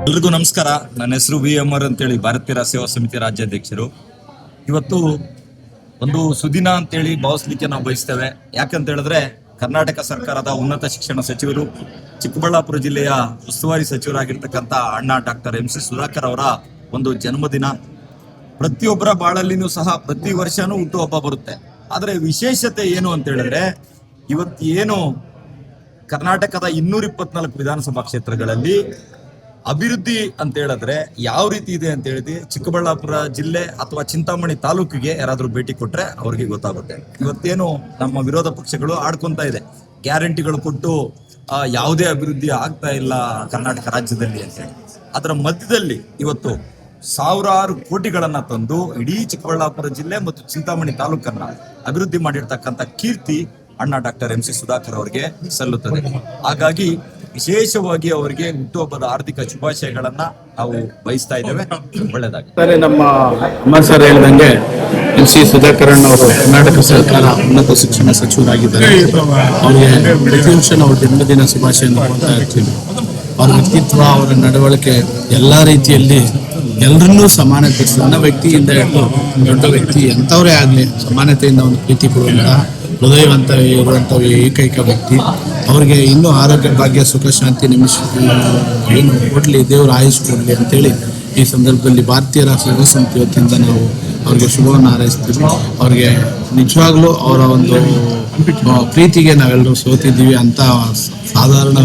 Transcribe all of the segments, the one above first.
ಎಲ್ರಿಗೂ ನಮಸ್ಕಾರ. ನನ್ನ ಹೆಸರು VMR ಅಂತೇಳಿ, ಭಾರತೀಯ ಸೇವಾ ಸಮಿತಿ ರಾಜ್ಯಾಧ್ಯಕ್ಷರು. ಇವತ್ತು ಒಂದು ಸುದಿನ ಅಂತೇಳಿ ಭಾವಿಸ್ಲಿಕ್ಕೆ ನಾವು ಬಯಸ್ತೇವೆ. ಯಾಕಂತ ಹೇಳಿದ್ರೆ ಕರ್ನಾಟಕ ಸರ್ಕಾರದ ಉನ್ನತ ಶಿಕ್ಷಣ ಸಚಿವರು, ಚಿಕ್ಕಬಳ್ಳಾಪುರ ಜಿಲ್ಲೆಯ ಉಸ್ತುವಾರಿ ಸಚಿವರಾಗಿರ್ತಕ್ಕಂಥ ಅಣ್ಣ ಡಾಕ್ಟರ್ MC ಸುಧಾಕರ್ ಅವರ ಒಂದು ಜನ್ಮದಿನ. ಪ್ರತಿಯೊಬ್ಬರ ಬಾಳಲ್ಲಿನೂ ಸಹ ಪ್ರತಿ ವರ್ಷನೂ ಹುಟ್ಟುಹಬ್ಬ ಬರುತ್ತೆ. ಆದರೆ ವಿಶೇಷತೆ ಏನು ಅಂತ ಹೇಳಿದ್ರೆ, ಇವತ್ತು ಏನು ಕರ್ನಾಟಕದ 224 ವಿಧಾನಸಭಾ ಕ್ಷೇತ್ರಗಳಲ್ಲಿ ಅಭಿವೃದ್ಧಿ ಅಂತ ಹೇಳಿದ್ರೆ ಯಾವ ರೀತಿ ಇದೆ ಅಂತ ಹೇಳಿದ್ರೆ, ಚಿಕ್ಕಬಳ್ಳಾಪುರ ಜಿಲ್ಲೆ ಅಥವಾ ಚಿಂತಾಮಣಿ ತಾಲೂಕಿಗೆ ಯಾರಾದ್ರೂ ಭೇಟಿ ಕೊಟ್ರೆ ಅವ್ರಿಗೆ ಗೊತ್ತಾಗುತ್ತೆ. ಇವತ್ತೇನು ನಮ್ಮ ವಿರೋಧ ಪಕ್ಷಗಳು ಆಡ್ಕೊಂತ ಇದೆ, ಗ್ಯಾರಂಟಿಗಳು ಕೊಟ್ಟು ಯಾವುದೇ ಅಭಿವೃದ್ಧಿ ಆಗ್ತಾ ಇಲ್ಲ ಕರ್ನಾಟಕ ರಾಜ್ಯದಲ್ಲಿ ಅಂತ ಹೇಳಿ. ಅದರ ಮಧ್ಯದಲ್ಲಿ ಇವತ್ತು ಸಾವಿರಾರು ಕೋಟಿಗಳನ್ನ ತಂದು ಇಡೀ ಚಿಕ್ಕಬಳ್ಳಾಪುರ ಜಿಲ್ಲೆ ಮತ್ತು ಚಿಂತಾಮಣಿ ತಾಲೂಕನ್ನ ಅಭಿವೃದ್ಧಿ ಮಾಡಿರ್ತಕ್ಕಂಥ ಕೀರ್ತಿ ಅಣ್ಣ ಡಾಕ್ಟರ್ MC ಸುಧಾಕರ್ ಅವರಿಗೆ ಸಲ್ಲುತ್ತದೆ. ಹಾಗಾಗಿ ವಿಶೇಷವಾಗಿ ಅವರಿಗೆ ಹುಟ್ಟುಹಬ್ಬದ ಆರ್ಥಿಕ ಶುಭಾಶಯಗಳನ್ನ ನಾವು ಬಯಸ್ತಾ ಇದ್ದೇವೆ. ಒಳ್ಳೆಯದಾಗಿ. ನಮ್ಮ ಅಮ್ಮ ಸರ್ ಹೇಳಿದಂಗೆ MC ಸುಧಾಕರ್ ಅವರು ಕರ್ನಾಟಕ ಸರ್ಕಾರ ಉನ್ನತ ಶಿಕ್ಷಣ ಸಚಿವರಾಗಿದ್ದಾರೆ. ಅವರಿಗೆ ಪ್ರತಿ ವರ್ಷ ನಾವು ಜನ್ಮದಿನ ಶುಭಾಶಯವನ್ನು ಕೊಡ್ತಾ ಇರ್ತೀವಿ. ಅವರ ವ್ಯಕ್ತಿತ್ವ, ಅವರ ನಡವಳಿಕೆ ಎಲ್ಲ ರೀತಿಯಲ್ಲಿ ಎಲ್ಲರನ್ನೂ ಸಮಾನತೆ, ಸಣ್ಣ ವ್ಯಕ್ತಿಯಿಂದ ಹಿಡಿದು ದೊಡ್ಡ ವ್ಯಕ್ತಿ ಎಂಥವರೇ ಆಗಲಿ ಸಮಾನತೆಯಿಂದ ಒಂದು ಪ್ರೀತಿ ಕೊಡುವಂತಹ ಹೃದಯವಂತ ಇರುವಂಥ ಏಕೈಕ ವ್ಯಕ್ತಿ. ಅವರಿಗೆ ಇನ್ನೂ ಆರೋಗ್ಯ, ಭಾಗ್ಯ, ಸುಖ, ಶಾಂತಿ ಏನು ಕೊಡಲಿ, ದೇವರು ಆಯುಷ್ ಕೊಡಲಿ ಅಂತೇಳಿ ಈ ಸಂದರ್ಭದಲ್ಲಿ ಭಾರತೀಯ ಸೇವಾ ಸಮಿತಿ ವತಿಯಿಂದ ನಾವು ಅವ್ರಿಗೆ ಶುಭವನ್ನು ಹಾರೈಸ್ತೀವಿ. ಅವ್ರಿಗೆ ನಿಜವಾಗ್ಲೂ ಅವರ ಒಂದು ಪ್ರೀತಿಗೆ ನಾವೆಲ್ಲರೂ ಸೋತಿದ್ದೀವಿ ಅಂತ ಸಾಧಾರಣ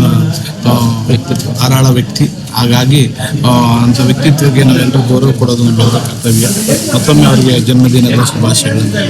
ಧಾರಾಳ ವ್ಯಕ್ತಿ. ಹಾಗಾಗಿ ಅಂಥ ವ್ಯಕ್ತಿತ್ವಕ್ಕೆ ನಾವೆಲ್ಲರೂ ಗೌರವ ಕೊಡೋದು ನಮ್ಮ ಕರ್ತವ್ಯ. ಮತ್ತೊಮ್ಮೆ ಅವರಿಗೆ ಜನ್ಮದಿನದ ಶುಭಾಶಯಗಳನ್ನು.